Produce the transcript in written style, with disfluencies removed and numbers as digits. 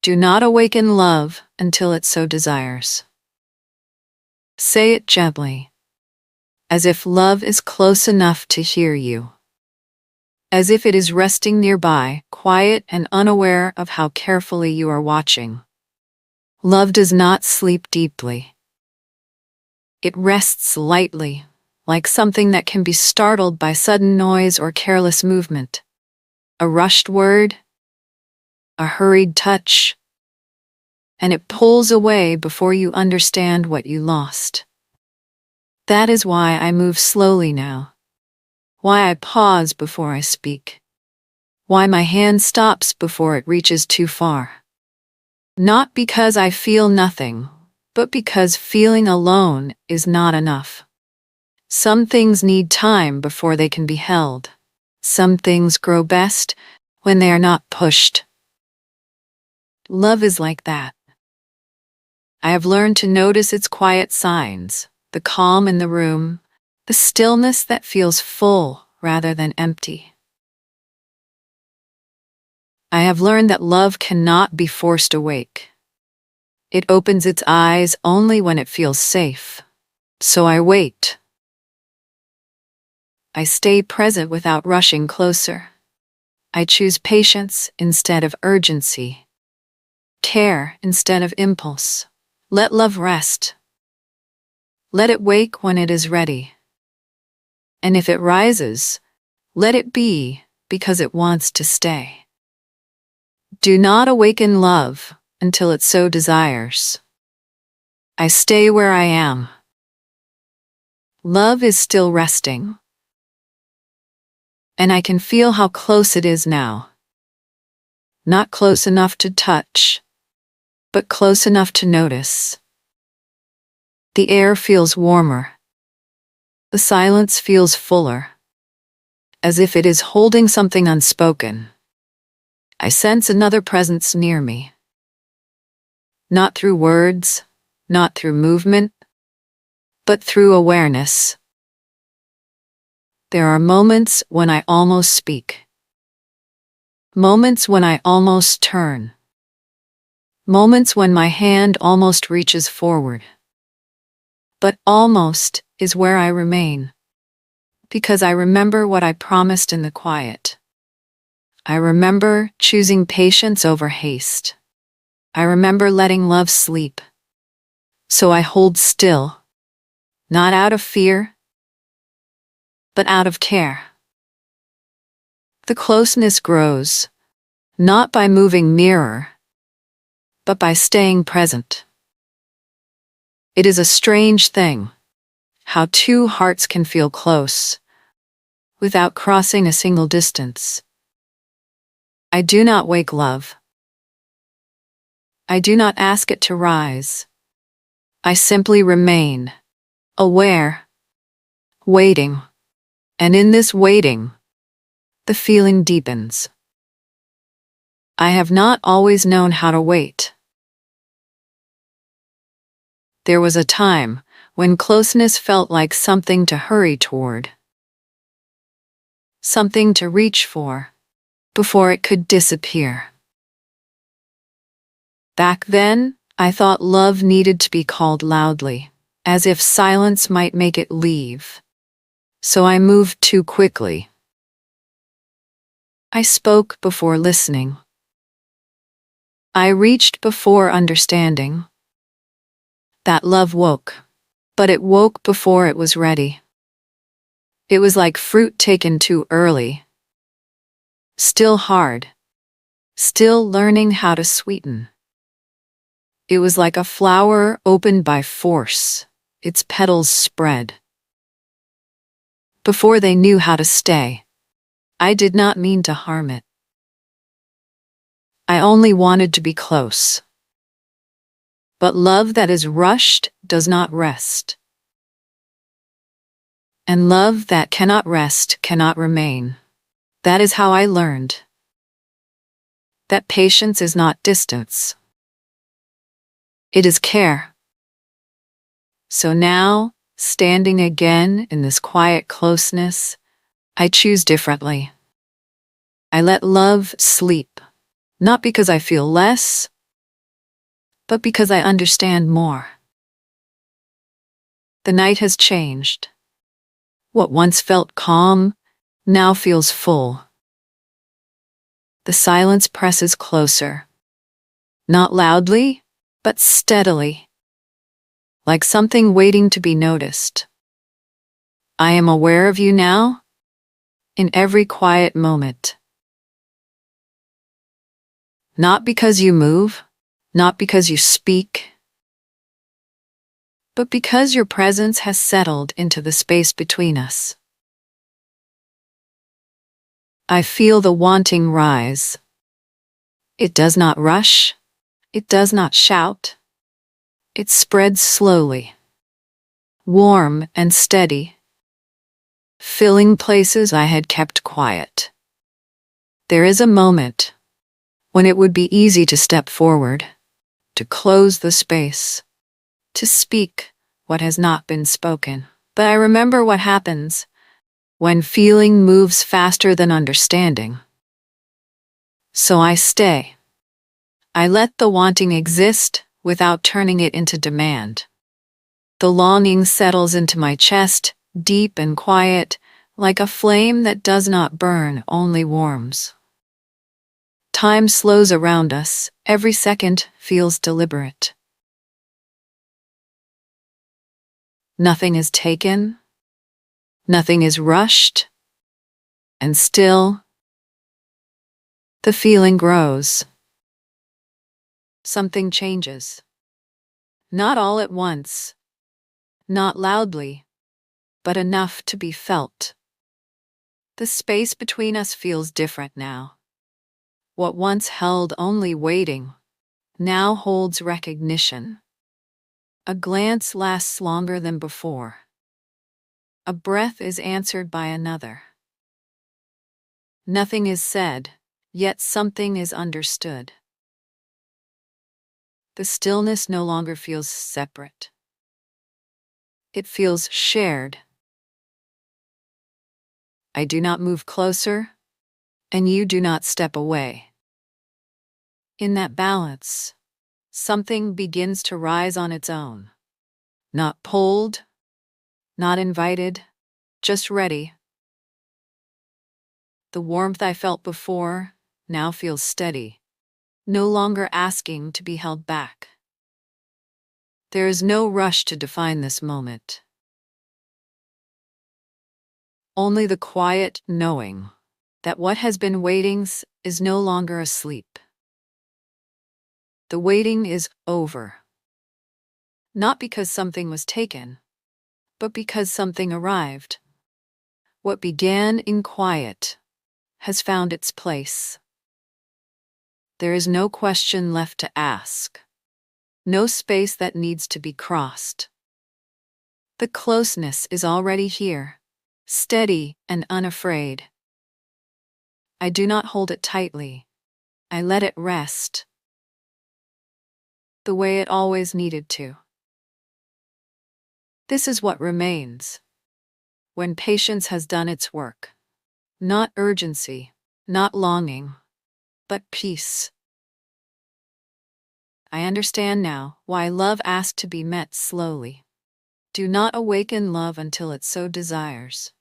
Do not awaken love until it so desires. Say it gently, as if love is close enough to hear you. As if it is resting nearby, quiet and unaware of how carefully you are watching. Love does not sleep deeply. It rests lightly, like something that can be startled by sudden noise or careless movement. A rushed word, a hurried touch, and it pulls away before you understand what you lost. That is why I move slowly now. Why I pause before I speak. Why my hand stops before it reaches too far. Not because I feel nothing, but because feeling alone is not enough. Some things need time before they can be held. Some things grow best when they are not pushed. Love is like that. I have learned to notice its quiet signs, the calm in the room, the stillness that feels full rather than empty. I have learned that love cannot be forced awake. It opens its eyes only when it feels safe. So I wait. I stay present without rushing closer. I choose patience instead of urgency. Care instead of impulse. Let love rest. Let it wake when it is ready. And if it rises, let it be because it wants to stay. Do not awaken love until it so desires. I stay where I am. Love is still resting. And I can feel how close it is now. Not close enough to touch, but close enough to notice. The air feels warmer. The silence feels fuller, as if it is holding something unspoken. I sense another presence near me. Not through words, not through movement, but through awareness. There are moments when I almost speak. Moments when I almost turn. Moments when my hand almost reaches forward. But almost is where I remain. Because I remember what I promised in the quiet. I remember choosing patience over haste. I remember letting love sleep. So I hold still. Not out of fear, but out of care. The closeness grows, not by moving nearer, but by staying present. It is a strange thing, how two hearts can feel close, without crossing a single distance. I do not wake love. I do not ask it to rise. I simply remain, aware, waiting. And in this waiting, the feeling deepens. I have not always known how to wait. There was a time when closeness felt like something to hurry toward. Something to reach for, before it could disappear. Back then, I thought love needed to be called loudly, as if silence might make it leave. So I moved too quickly. I spoke before listening. I reached before understanding. That love woke, but it woke before it was ready. It was like fruit taken too early. Still hard. Still learning how to sweeten. It was like a flower opened by force, its petals spread. Before they knew how to stay, I did not mean to harm it. I only wanted to be close. But love that is rushed does not rest. And love that cannot rest cannot remain. That is how I learned. That patience is not distance. It is care. So now, standing again in this quiet closeness, I choose differently. I let love sleep, not because I feel less, but because I understand more. The night has changed. What once felt calm now feels full. The silence presses closer, not loudly, but steadily, like something waiting to be noticed. I am aware of you now, in every quiet moment. Not because you move, not because you speak, but because your presence has settled into the space between us. I feel the wanting rise. It does not rush, it does not shout. It spreads slowly, warm and steady, filling places I had kept quiet. There is a moment when it would be easy to step forward, to close the space, to speak what has not been spoken. But I remember what happens when feeling moves faster than understanding. So I stay. I let the wanting exist without turning it into demand. The longing settles into my chest, deep and quiet, like a flame that does not burn, only warms. Time slows around us. Every second feels deliberate. Nothing is taken, nothing is rushed, and still, the feeling grows. Something changes. Not all at once, not loudly, but enough to be felt. The space between us feels different now. What once held only waiting, now holds recognition. A glance lasts longer than before. A breath is answered by another. Nothing is said, yet something is understood. The stillness no longer feels separate. It feels shared. I do not move closer, and you do not step away. In that balance, something begins to rise on its own. Not pulled, not invited, just ready. The warmth I felt before now feels steady, no longer asking to be held back. There is no rush to define this moment. Only the quiet knowing that what has been waiting is no longer asleep. The waiting is over. Not because something was taken, but because something arrived. What began in quiet has found its place. There is no question left to ask, no space that needs to be crossed. The closeness is already here, steady and unafraid. I do not hold it tightly. I let it rest, the way it always needed to. This is what remains when patience has done its work. Not urgency, not longing, but peace. I understand now why love asked to be met slowly. Do not awaken love until it so desires.